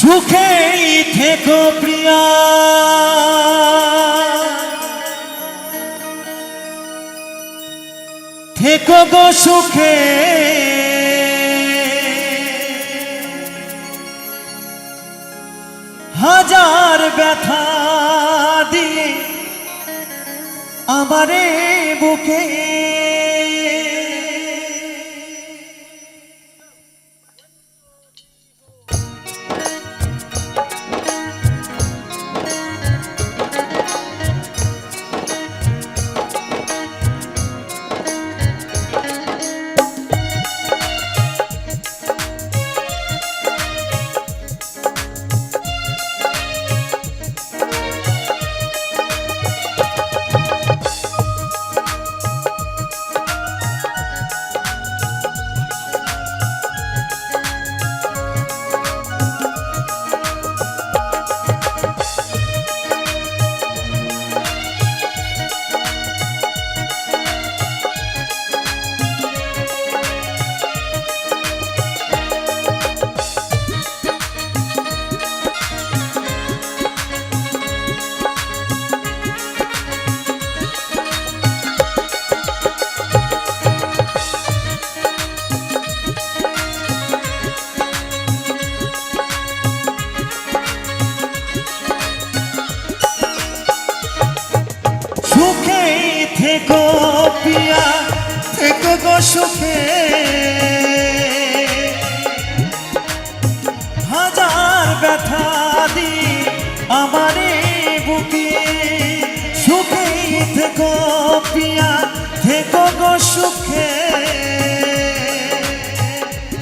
সুখেই থেকো প্রিয়া, থেকো গো সুখে, হাজার ব্যথা দিয়ে আমারে বুকে থেকো প্রিয়া, থেকো গো সুখে, হাজার ব্যথা দিয়ে আমারে বুকে। সুখেই থেকো প্রিয়া, থেকো গো সুখে,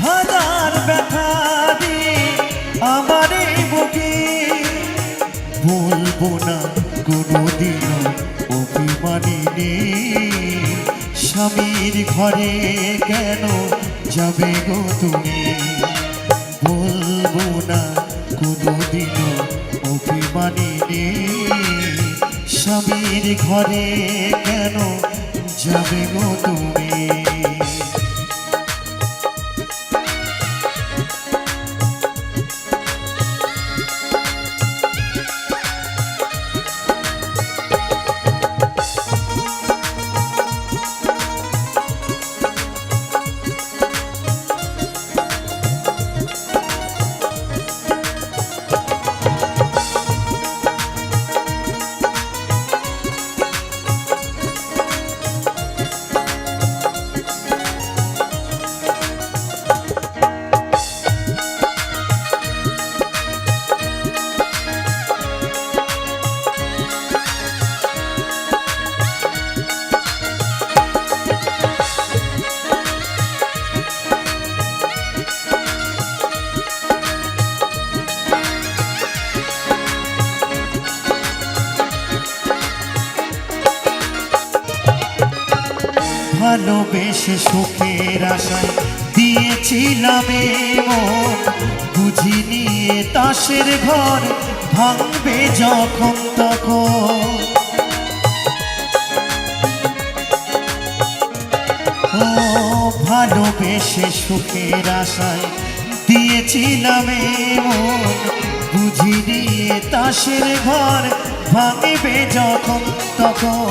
হাজার ব্যথা দিয়ে আমারে বুকে। বলবো না কোনোদিনও অভিমানিনী, স্বামীর ঘরে কেন যাবে গো তুমি? বলবো না কোনোদিনও অভিমানিনী, স্বামীর ঘরে কেন যাবে গো তুমি? ভালোবেসে সুখের আশায় দিয়েছিলাম মন, বুঝি নিয়ে তাসের ঘর ভাঙবে যখন তখন। ও ভালোবেসে সুখের আশায় দিয়েছিলাম মন, বুঝি নিয়ে তাসের ঘর ভাঙবে যখন তখন।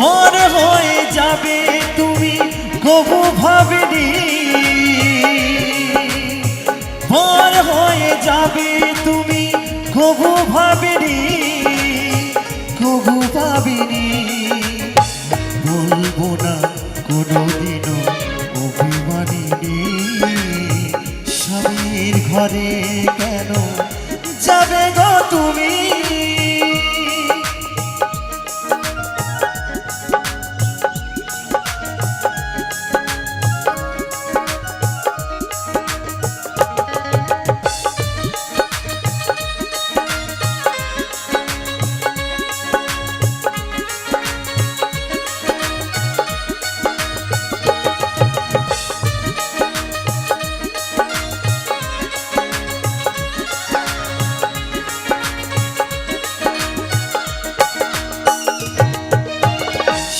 বড় হয়ে যাবে তুমি কবু ভাবিনি, বড় হয়ে যাবে তুমি কবু ভাবিনি, কবু ভাবিনি। বলবো না কোনোদিনও অভিমানিনী, স্বামীর ঘরে কেন যাবে গো তুমি?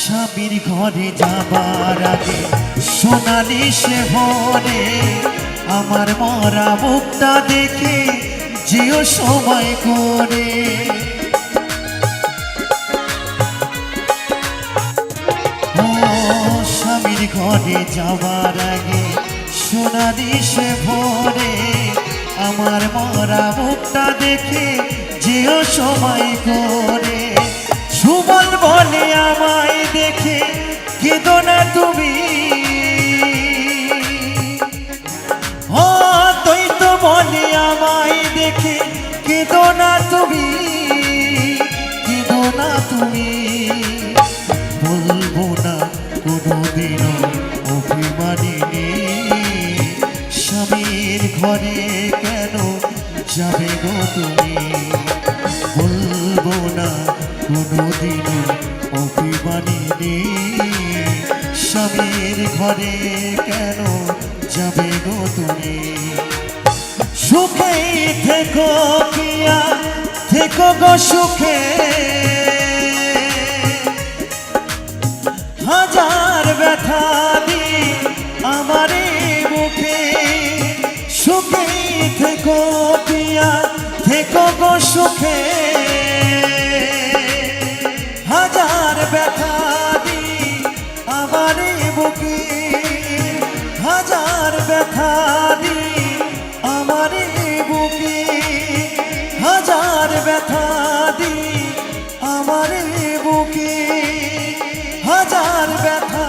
স্বামীর ঘরে যাবার আগে সোনালি সে ভরে আমার মরা মুখটা দেখে যেও সময় করে। ও স্বামীর ঘরে যাওয়ার আগে সোনালি সে ভোরে আমার মরা মুখটা দেখে যেও সময় করে। সুবল বলে আমায় দেখে কেঁদো না তুমি, ও তুই তো বলে আমায় দেখে কেঁদো না তুমি, কেঁদো না তুমি। বলবো না কোনোদিনও অভিমানিনী, স্বামীর ঘরে কেন যাবে গো তুমি। বলবো না কোনোদিনও অভিমানিনী, স্বামীর ঘরে কেন যাবে গো তুমি। সুখে থেকো পিয়া থেকো গো সুখে, হাজার ব্যথা দি আমারে মুখে। সুখে থেকো পিয়া থেকো গো সুখে, হাজার ব্যথা দি আমারে বুকে। হাজার ব্যথা দি আমারে বুকে, হাজার ব্যথা দি আমারে বুকে, হাজার ব্যথা